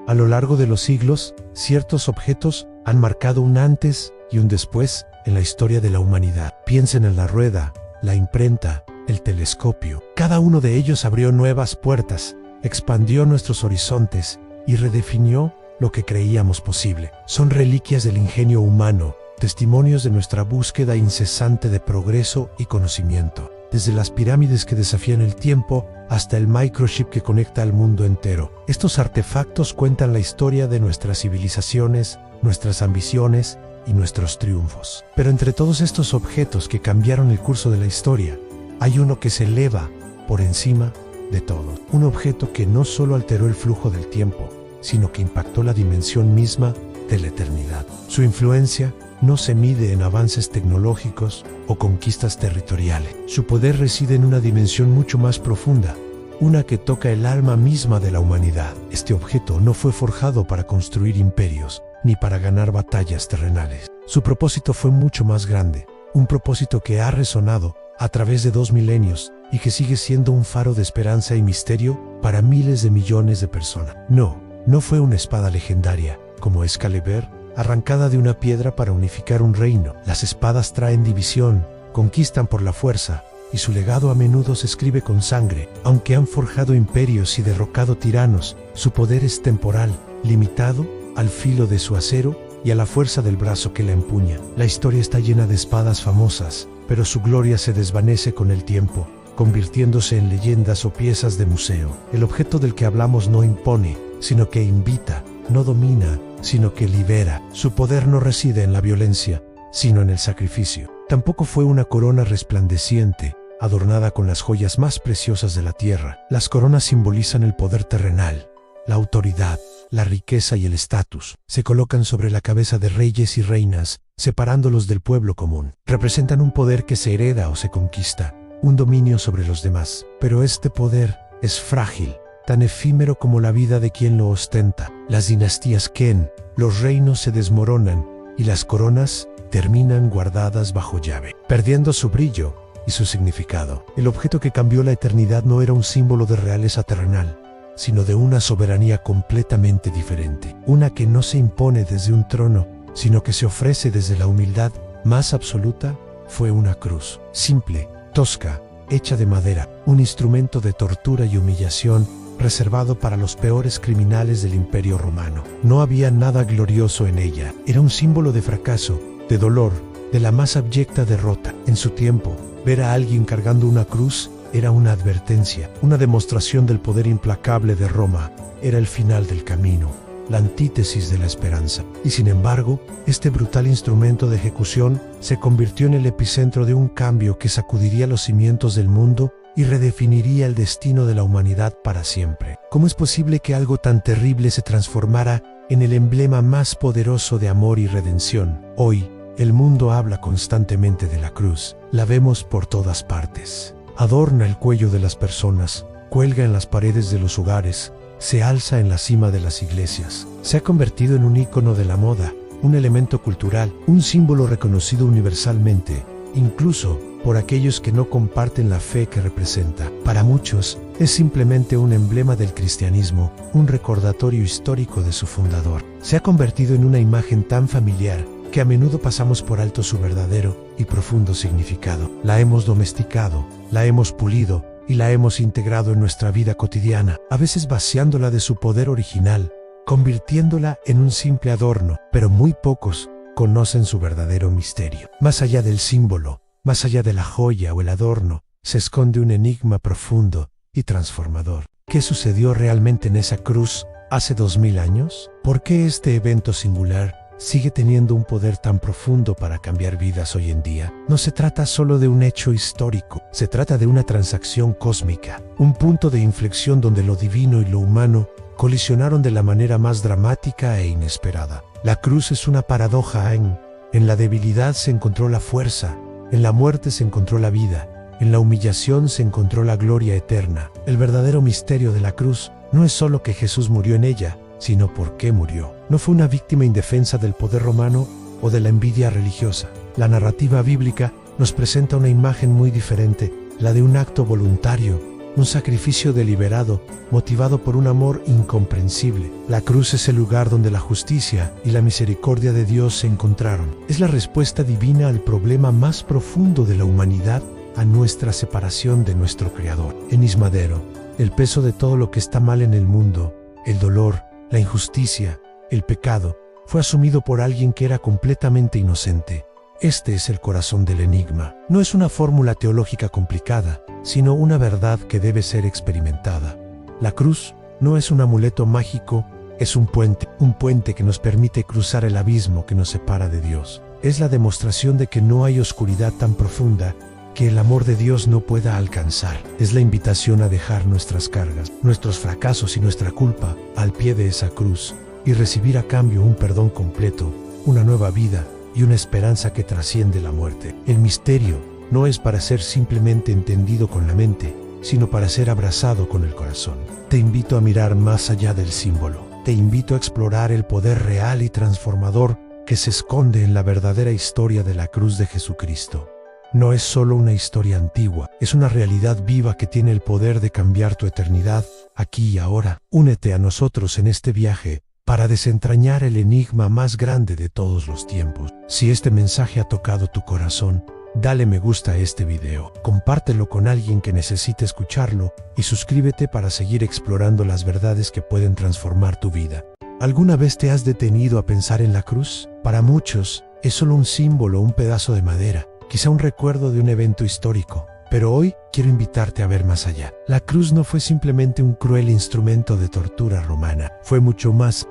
A lo largo de los siglos, ciertos objetos han marcado un antes y un después en la historia de la humanidad. Piensen en la rueda, la imprenta, el telescopio. Cada uno de ellos abrió nuevas puertas, expandió nuestros horizontes y redefinió lo que creíamos posible. Son reliquias del ingenio humano, testimonios de nuestra búsqueda incesante de progreso y conocimiento. Desde las pirámides que desafían el tiempo hasta el microchip que conecta al mundo entero. Estos artefactos cuentan la historia de nuestras civilizaciones, nuestras ambiciones y nuestros triunfos. Pero entre todos estos objetos que cambiaron el curso de la historia, hay uno que se eleva por encima de todo. Un objeto que no solo alteró el flujo del tiempo, sino que impactó la dimensión misma de la eternidad. Su influencia no se mide en avances tecnológicos o conquistas territoriales. Su poder reside en una dimensión mucho más profunda, una que toca el alma misma de la humanidad. Este objeto no fue forjado para construir imperios, ni para ganar batallas terrenales. Su propósito fue mucho más grande, un propósito que ha resonado a través de 2 milenios y que sigue siendo un faro de esperanza y misterio para miles de millones de personas. No fue una espada legendaria, como Excalibur, arrancada de una piedra para unificar un reino. Las espadas traen división, conquistan por la fuerza, y su legado a menudo se escribe con sangre. Aunque han forjado imperios y derrocado tiranos, su poder es temporal, limitado al filo de su acero y a la fuerza del brazo que la empuña. La historia está llena de espadas famosas, pero su gloria se desvanece con el tiempo, convirtiéndose en leyendas o piezas de museo. El objeto del que hablamos no impone, sino que invita, no domina, sino que libera. Su poder no reside en la violencia, sino en el sacrificio. Tampoco fue una corona resplandeciente, adornada con las joyas más preciosas de la tierra. Las coronas simbolizan el poder terrenal, la autoridad, la riqueza y el estatus. Se colocan sobre la cabeza de reyes y reinas, separándolos del pueblo común. Representan un poder que se hereda o se conquista, un dominio sobre los demás. Pero este poder es frágil, tan efímero como la vida de quien lo ostenta. Las dinastías caen, los reinos se desmoronan y las coronas terminan guardadas bajo llave, perdiendo su brillo y su significado. El objeto que cambió la eternidad no era un símbolo de realeza terrenal, sino de una soberanía completamente diferente. Una que no se impone desde un trono, sino que se ofrece desde la humildad más absoluta. Fue una cruz, simple, tosca, hecha de madera, un instrumento de tortura y humillación reservado para los peores criminales del Imperio Romano. No había nada glorioso en ella. Era un símbolo de fracaso, de dolor, de la más abyecta derrota. En su tiempo, ver a alguien cargando una cruz era una advertencia, una demostración del poder implacable de Roma. Era el final del camino, la antítesis de la esperanza. Y sin embargo, este brutal instrumento de ejecución se convirtió en el epicentro de un cambio que sacudiría los cimientos del mundo y redefiniría el destino de la humanidad para siempre. ¿Cómo es posible que algo tan terrible se transformara en el emblema más poderoso de amor y redención? Hoy, el mundo habla constantemente de la cruz. La vemos por todas partes. Adorna el cuello de las personas, cuelga en las paredes de los hogares, se alza en la cima de las iglesias. Se ha convertido en un ícono de la moda, un elemento cultural, un símbolo reconocido universalmente, incluso por aquellos que no comparten la fe que representa. Para muchos, es simplemente un emblema del cristianismo, un recordatorio histórico de su fundador. Se ha convertido en una imagen tan familiar que a menudo pasamos por alto su verdadero y profundo significado. La hemos domesticado, la hemos pulido y la hemos integrado en nuestra vida cotidiana, a veces vaciándola de su poder original, convirtiéndola en un simple adorno, pero muy pocos conocen su verdadero misterio. Más allá del símbolo, más allá de la joya o el adorno, se esconde un enigma profundo y transformador. ¿Qué sucedió realmente en esa cruz hace 2000 años? ¿Por qué este evento singular sigue teniendo un poder tan profundo para cambiar vidas hoy en día? No se trata solo de un hecho histórico, se trata de una transacción cósmica, un punto de inflexión donde lo divino y lo humano colisionaron de la manera más dramática e inesperada. La cruz es una paradoja. En la debilidad se encontró la fuerza, en la muerte se encontró la vida, en la humillación se encontró la gloria eterna. El verdadero misterio de la cruz no es solo que Jesús murió en ella, sino por qué murió. No fue una víctima indefensa del poder romano o de la envidia religiosa. La narrativa bíblica nos presenta una imagen muy diferente, la de un acto voluntario, un sacrificio deliberado, motivado por un amor incomprensible. La cruz es el lugar donde la justicia y la misericordia de Dios se encontraron. Es la respuesta divina al problema más profundo de la humanidad, a nuestra separación de nuestro Creador. En Ismadero, el peso de todo lo que está mal en el mundo, el dolor, la injusticia, el pecado, fue asumido por alguien que era completamente inocente. Este es el corazón del enigma. No es una fórmula teológica complicada, sino una verdad que debe ser experimentada. La cruz no es un amuleto mágico, es un puente que nos permite cruzar el abismo que nos separa de Dios. Es la demostración de que no hay oscuridad tan profunda que el amor de Dios no pueda alcanzar. Es la invitación a dejar nuestras cargas, nuestros fracasos y nuestra culpa al pie de esa cruz y recibir a cambio un perdón completo, una nueva vida y una esperanza que trasciende la muerte. El misterio no es para ser simplemente entendido con la mente, sino para ser abrazado con el corazón. Te invito a mirar más allá del símbolo. Te invito a explorar el poder real y transformador que se esconde en la verdadera historia de la cruz de Jesucristo. No es solo una historia antigua, es una realidad viva que tiene el poder de cambiar tu eternidad, aquí y ahora. Únete a nosotros en este viaje para desentrañar el enigma más grande de todos los tiempos. Si este mensaje ha tocado tu corazón, dale me gusta a este video, compártelo con alguien que necesite escucharlo y suscríbete para seguir explorando las verdades que pueden transformar tu vida. ¿Alguna vez te has detenido a pensar en la cruz? Para muchos, es solo un símbolo, un pedazo de madera, quizá un recuerdo de un evento histórico. Pero hoy quiero invitarte a ver más allá. La cruz no fue simplemente un cruel instrumento de tortura romana. Fue mucho más.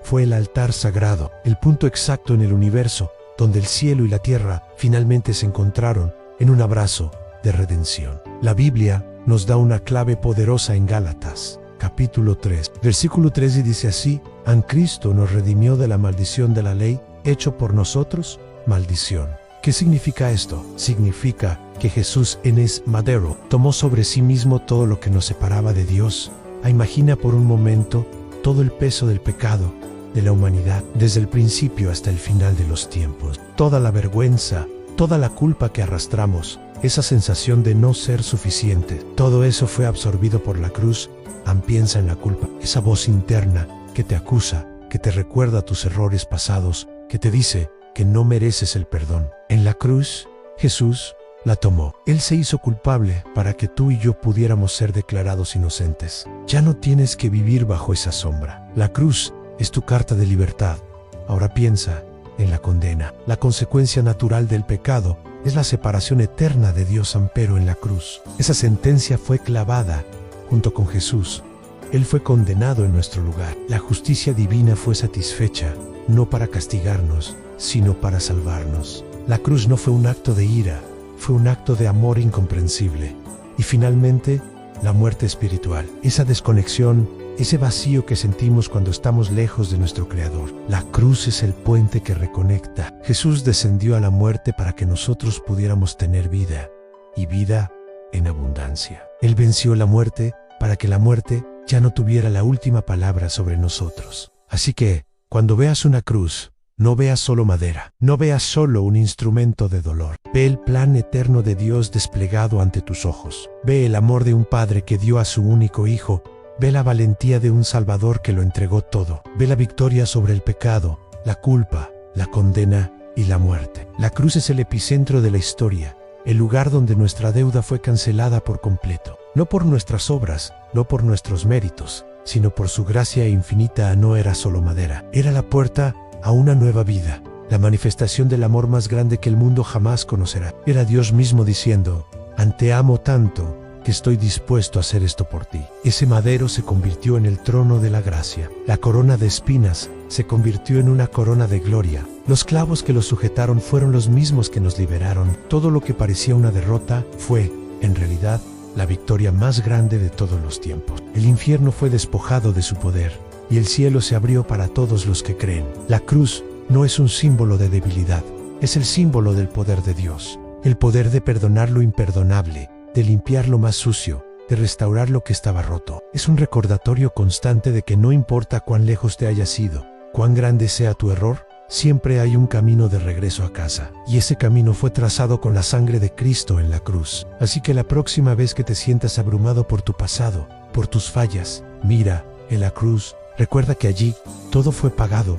Fue el altar sagrado, el punto exacto en el universo, donde el cielo y la tierra finalmente se encontraron en un abrazo de redención. La Biblia nos da una clave poderosa en Gálatas, capítulo 3, versículo 3 y dice así: «En Cristo nos redimió de la maldición de la ley, hecho por nosotros maldición». ¿Qué significa esto? Significa que Jesús en Ismadero tomó sobre sí mismo todo lo que nos separaba de Dios. Imagina por un momento todo el peso del pecado de la humanidad, desde el principio hasta el final de los tiempos. Toda la vergüenza, toda la culpa que arrastramos, esa sensación de no ser suficiente, todo eso fue absorbido por la cruz. Piensa en la culpa, esa voz interna que te acusa, que te recuerda tus errores pasados, que te dice que no mereces el perdón. En la cruz, Jesús la tomó. Él se hizo culpable para que tú y yo pudiéramos ser declarados inocentes. Ya no tienes que vivir bajo esa sombra. La cruz es tu carta de libertad. Ahora piensa en la condena. La consecuencia natural del pecado es la separación eterna de Dios, pero en la cruz. Esa sentencia fue clavada junto con Jesús. Él fue condenado en nuestro lugar. La justicia divina fue satisfecha, no para castigarnos, sino para salvarnos. La cruz no fue un acto de ira, fue un acto de amor incomprensible. Y finalmente, la muerte espiritual, esa desconexión, ese vacío que sentimos cuando estamos lejos de nuestro Creador. La cruz es el puente que reconecta. Jesús descendió a la muerte para que nosotros pudiéramos tener vida, y vida en abundancia. Él venció la muerte para que la muerte ya no tuviera la última palabra sobre nosotros. Así que, cuando veas una cruz, no veas solo madera, no veas solo un instrumento de dolor. Ve el plan eterno de Dios desplegado ante tus ojos. Ve el amor de un padre que dio a su único hijo. Ve la valentía de un Salvador que lo entregó todo. Ve la victoria sobre el pecado, la culpa, la condena y la muerte. La cruz es el epicentro de la historia, el lugar donde nuestra deuda fue cancelada por completo. No por nuestras obras, no por nuestros méritos, sino por su gracia infinita. No era solo madera, era la puerta a una nueva vida, la manifestación del amor más grande que el mundo jamás conocerá. Era Dios mismo diciendo: «Te amo tanto que estoy dispuesto a hacer esto por ti». Ese madero se convirtió en el trono de la gracia. La corona de espinas se convirtió en una corona de gloria. Los clavos que los sujetaron fueron los mismos que nos liberaron. Todo lo que parecía una derrota fue, en realidad, la victoria más grande de todos los tiempos. El infierno fue despojado de su poder, y el cielo se abrió para todos los que creen. La cruz no es un símbolo de debilidad, es el símbolo del poder de Dios. El poder de perdonar lo imperdonable, de limpiar lo más sucio, de restaurar lo que estaba roto. Es un recordatorio constante de que no importa cuán lejos te hayas ido, cuán grande sea tu error, siempre hay un camino de regreso a casa, y ese camino fue trazado con la sangre de Cristo en la cruz. Así que la próxima vez que te sientas abrumado por tu pasado, por tus fallas, mira en la cruz, recuerda que allí todo fue pagado,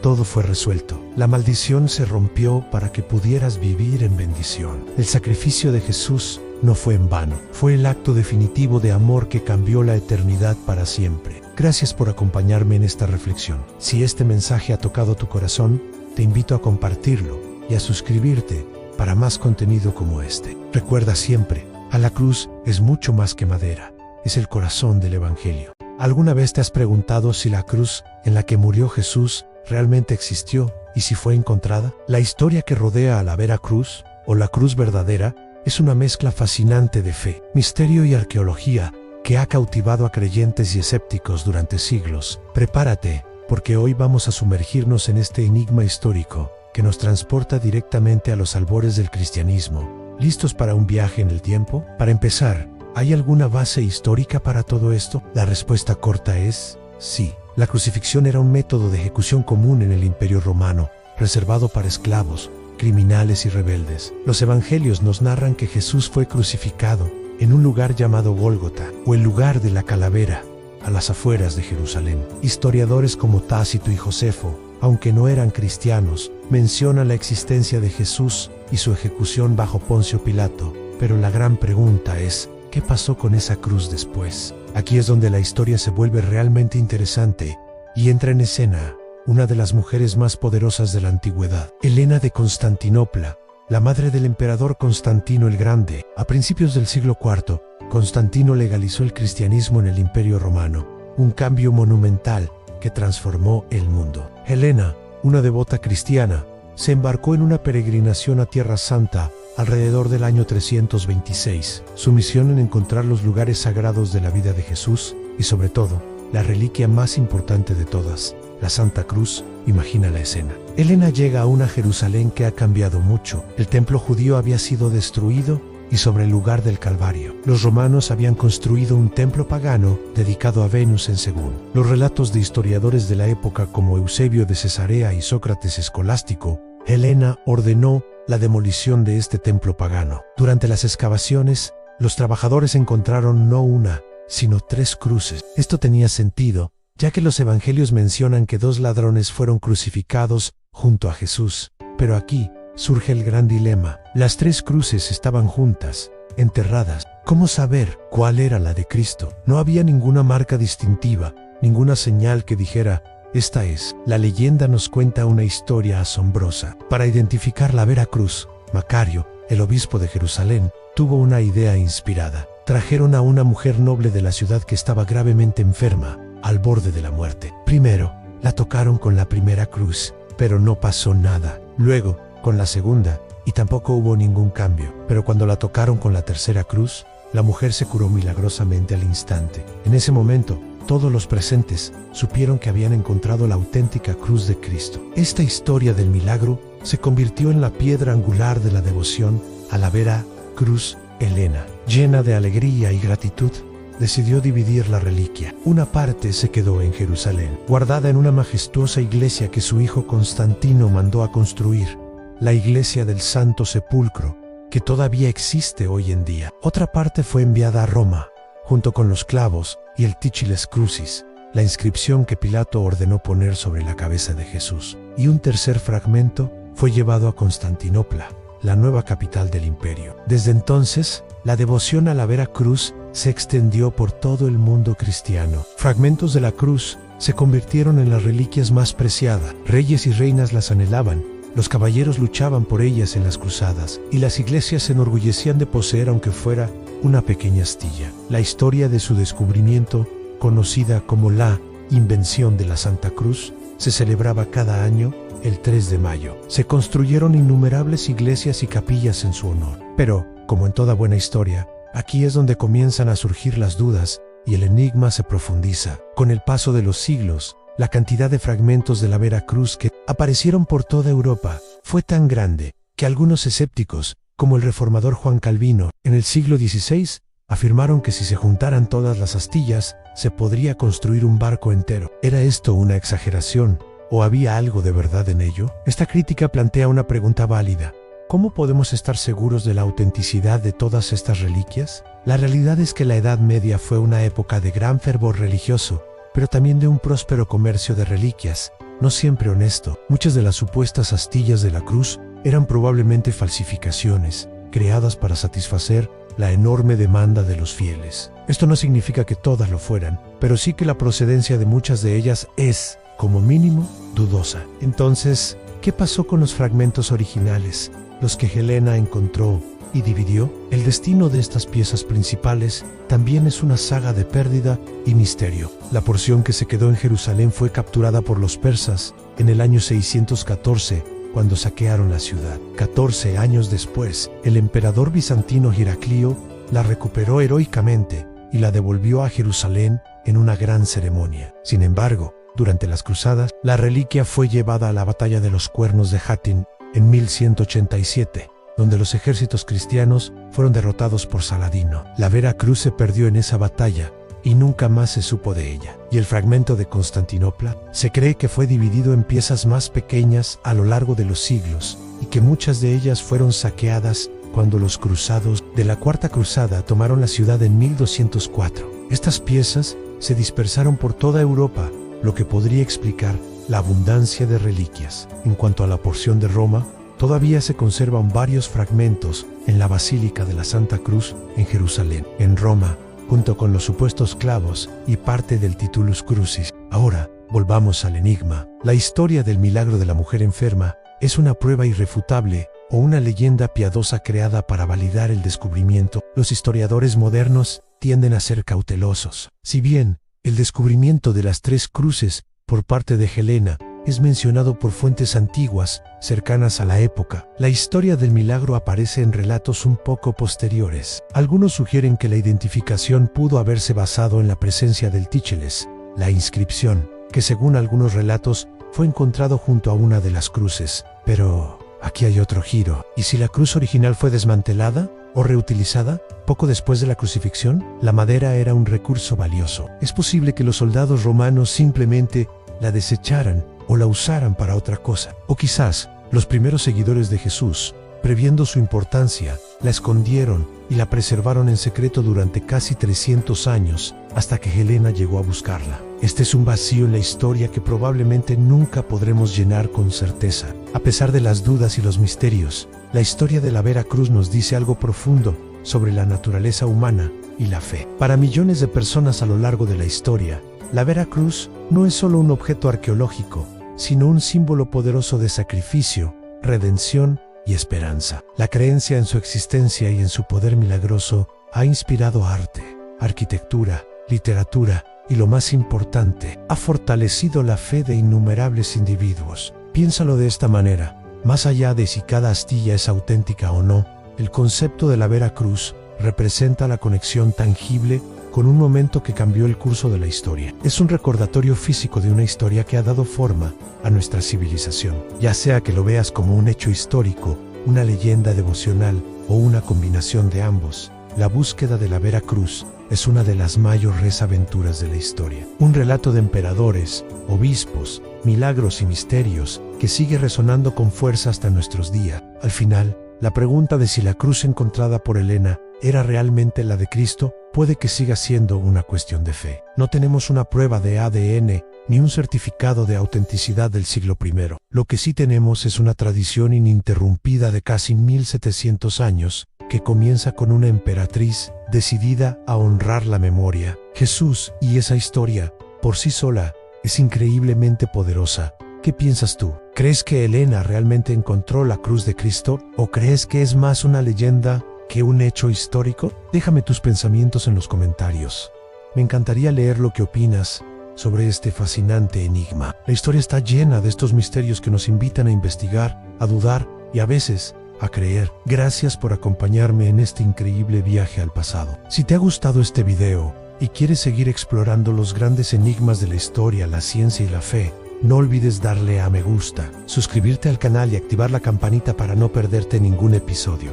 todo fue resuelto. La maldición se rompió para que pudieras vivir en bendición. El sacrificio de Jesús no fue en vano, fue el acto definitivo de amor que cambió la eternidad para siempre. Gracias por acompañarme en esta reflexión. Si este mensaje ha tocado tu corazón, te invito a compartirlo y a suscribirte para más contenido como este. Recuerda siempre, a la cruz es mucho más que madera, es el corazón del Evangelio. ¿Alguna vez te has preguntado si la cruz en la que murió Jesús realmente existió y si fue encontrada? La historia que rodea a la Vera Cruz, o la cruz verdadera, es una mezcla fascinante de fe, misterio y arqueología que ha cautivado a creyentes y escépticos durante siglos. Prepárate, porque hoy vamos a sumergirnos en este enigma histórico que nos transporta directamente a los albores del cristianismo. ¿Listos para un viaje en el tiempo? Para empezar, ¿hay alguna base histórica para todo esto? La respuesta corta es sí. La crucifixión era un método de ejecución común en el Imperio Romano, reservado para esclavos, criminales y rebeldes. Los evangelios nos narran que Jesús fue crucificado en un lugar llamado Gólgota, o el lugar de la calavera, a las afueras de Jerusalén. Historiadores como Tácito y Josefo, aunque no eran cristianos, mencionan la existencia de Jesús y su ejecución bajo Poncio Pilato. Pero la gran pregunta es, ¿qué pasó con esa cruz después? Aquí es donde la historia se vuelve realmente interesante y entra en escena una de las mujeres más poderosas de la antigüedad, Helena de Constantinopla, la madre del emperador Constantino el Grande. A principios del siglo IV, Constantino legalizó el cristianismo en el Imperio Romano, un cambio monumental que transformó el mundo. Helena, una devota cristiana, se embarcó en una peregrinación a Tierra Santa alrededor del año 326. Su misión en encontrar los lugares sagrados de la vida de Jesús y, sobre todo, la reliquia más importante de todas, la Santa Cruz. Imagina la escena. Helena llega a una Jerusalén que ha cambiado mucho. El templo judío había sido destruido y sobre el lugar del Calvario, los romanos habían construido un templo pagano dedicado a Venus en Según. Los relatos de historiadores de la época como Eusebio de Cesarea y Sócrates Escolástico, Helena ordenó la demolición de este templo pagano. Durante las excavaciones, los trabajadores encontraron no una, sino 3 cruces. Esto tenía sentido, ya que los evangelios mencionan que 2 ladrones fueron crucificados junto a Jesús. Pero aquí surge el gran dilema. Las 3 cruces estaban juntas, enterradas. ¿Cómo saber cuál era la de Cristo? No había ninguna marca distintiva, ninguna señal que dijera, esta es. La leyenda nos cuenta una historia asombrosa. Para identificar la Vera Cruz, Macario, el obispo de Jerusalén, tuvo una idea inspirada. Trajeron a una mujer noble de la ciudad que estaba gravemente enferma, al borde de la muerte. Primero, la tocaron con la primera cruz, pero no pasó nada. Luego, con la segunda, y tampoco hubo ningún cambio. Pero cuando la tocaron con la tercera cruz, la mujer se curó milagrosamente al instante. En ese momento, todos los presentes supieron que habían encontrado la auténtica cruz de Cristo. Esta historia del milagro se convirtió en la piedra angular de la devoción a la Vera Cruz. Helena, llena de alegría y gratitud, decidió dividir la reliquia. Una parte se quedó en Jerusalén, guardada en una majestuosa iglesia que su hijo Constantino mandó a construir, la iglesia del Santo Sepulcro, que todavía existe hoy en día. Otra parte fue enviada a Roma, junto con los clavos y el Tíchiles Crucis, la inscripción que Pilato ordenó poner sobre la cabeza de Jesús. Y un tercer fragmento fue llevado a Constantinopla, la nueva capital del imperio. Desde entonces, la devoción a la Vera Cruz se extendió por todo el mundo cristiano. Fragmentos de la cruz se convirtieron en las reliquias más preciadas. Reyes y reinas las anhelaban, los caballeros luchaban por ellas en las cruzadas, y las iglesias se enorgullecían de poseer, aunque fuera una pequeña astilla. La historia de su descubrimiento, conocida como la invención de la Santa Cruz, se celebraba cada año el 3 de mayo. Se construyeron innumerables iglesias y capillas en su honor. Pero, como en toda buena historia, aquí es donde comienzan a surgir las dudas y el enigma se profundiza. Con el paso de los siglos, la cantidad de fragmentos de la Vera Cruz que aparecieron por toda Europa fue tan grande que algunos escépticos, como el reformador Juan Calvino, en el siglo XVI, afirmaron que si se juntaran todas las astillas, se podría construir un barco entero. ¿Era esto una exageración ¿O había algo de verdad en ello? Esta crítica plantea una pregunta válida. ¿Cómo podemos estar seguros de la autenticidad de todas estas reliquias? La realidad es que la Edad Media fue una época de gran fervor religioso, pero también de un próspero comercio de reliquias, no siempre honesto. Muchas de las supuestas astillas de la cruz eran probablemente falsificaciones, creadas para satisfacer la enorme demanda de los fieles. Esto no significa que todas lo fueran, pero sí que la procedencia de muchas de ellas es, como mínimo, dudosa. Entonces, ¿qué pasó con los fragmentos originales, los que Helena encontró y dividió? El destino de estas piezas principales también es una saga de pérdida y misterio. La porción que se quedó en Jerusalén fue capturada por los persas en el año 614, cuando saquearon la ciudad. 14 años después, el emperador bizantino Heraclio la recuperó heroicamente y la devolvió a Jerusalén en una gran ceremonia. Sin embargo, durante las cruzadas, la reliquia fue llevada a la batalla de los Cuernos de Hattin en 1187, donde los ejércitos cristianos fueron derrotados por Saladino. La Vera Cruz se perdió en esa batalla y nunca más se supo de ella. Y el fragmento de Constantinopla se cree que fue dividido en piezas más pequeñas a lo largo de los siglos y que muchas de ellas fueron saqueadas cuando los cruzados de la Cuarta Cruzada tomaron la ciudad en 1204. Estas piezas se dispersaron por toda Europa, lo que podría explicar la abundancia de reliquias. En cuanto a la porción de Roma, todavía se conservan varios fragmentos en la Basílica de la Santa Cruz en Jerusalén. En Roma, junto con los supuestos clavos y parte del Titulus Crucis. Ahora, volvamos al enigma. La historia del milagro de la mujer enferma es una prueba irrefutable o una leyenda piadosa creada para validar el descubrimiento. Los historiadores modernos tienden a ser cautelosos. Si bien el descubrimiento de las 3 cruces por parte de Helena es mencionado por fuentes antiguas, cercanas a la época, la historia del milagro aparece en relatos un poco posteriores. Algunos sugieren que la identificación pudo haberse basado en la presencia del Tícheles, la inscripción, que según algunos relatos fue encontrado junto a una de las cruces. Pero aquí hay otro giro. ¿Y si la cruz original fue desmantelada o reutilizada poco después de la crucifixión? La madera era un recurso valioso. Es posible que los soldados romanos simplemente la desecharan o la usaran para otra cosa. O quizás los primeros seguidores de Jesús, previendo su importancia, la escondieron y la preservaron en secreto durante casi 300 años hasta que Helena llegó a buscarla. Este es un vacío en la historia que probablemente nunca podremos llenar con certeza. A pesar de las dudas y los misterios, la historia de la Vera Cruz nos dice algo profundo sobre la naturaleza humana y la fe. Para millones de personas a lo largo de la historia, la Vera Cruz no es solo un objeto arqueológico, sino un símbolo poderoso de sacrificio, redención y esperanza. La creencia en su existencia y en su poder milagroso ha inspirado arte, arquitectura, literatura y, lo más importante, ha fortalecido la fe de innumerables individuos. Piénsalo de esta manera: más allá de si cada astilla es auténtica o no, el concepto de la Vera Cruz representa la conexión tangible con un momento que cambió el curso de la historia. Es un recordatorio físico de una historia que ha dado forma a nuestra civilización. Ya sea que lo veas como un hecho histórico, una leyenda devocional o una combinación de ambos, la búsqueda de la Vera Cruz es una de las mayores aventuras de la historia. Un relato de emperadores, obispos, milagros y misterios que sigue resonando con fuerza hasta nuestros días. Al final, la pregunta de si la cruz encontrada por Helena era realmente la de Cristo puede que siga siendo una cuestión de fe. No tenemos una prueba de ADN ni un certificado de autenticidad del siglo I. Lo que sí tenemos es una tradición ininterrumpida de casi 1700 años que comienza con una emperatriz decidida a honrar la memoria. Jesús y esa historia, por sí sola, es increíblemente poderosa. ¿Qué piensas tú? ¿Crees que Helena realmente encontró la cruz de Cristo? ¿O crees que es más una leyenda que un hecho histórico? Déjame tus pensamientos en los comentarios. Me encantaría leer lo que opinas sobre este fascinante enigma. La historia está llena de estos misterios que nos invitan a investigar, a dudar y a veces a creer. Gracias por acompañarme en este increíble viaje al pasado. Si te ha gustado este video y quieres seguir explorando los grandes enigmas de la historia, la ciencia y la fe, no olvides darle a me gusta, suscribirte al canal y activar la campanita para no perderte ningún episodio.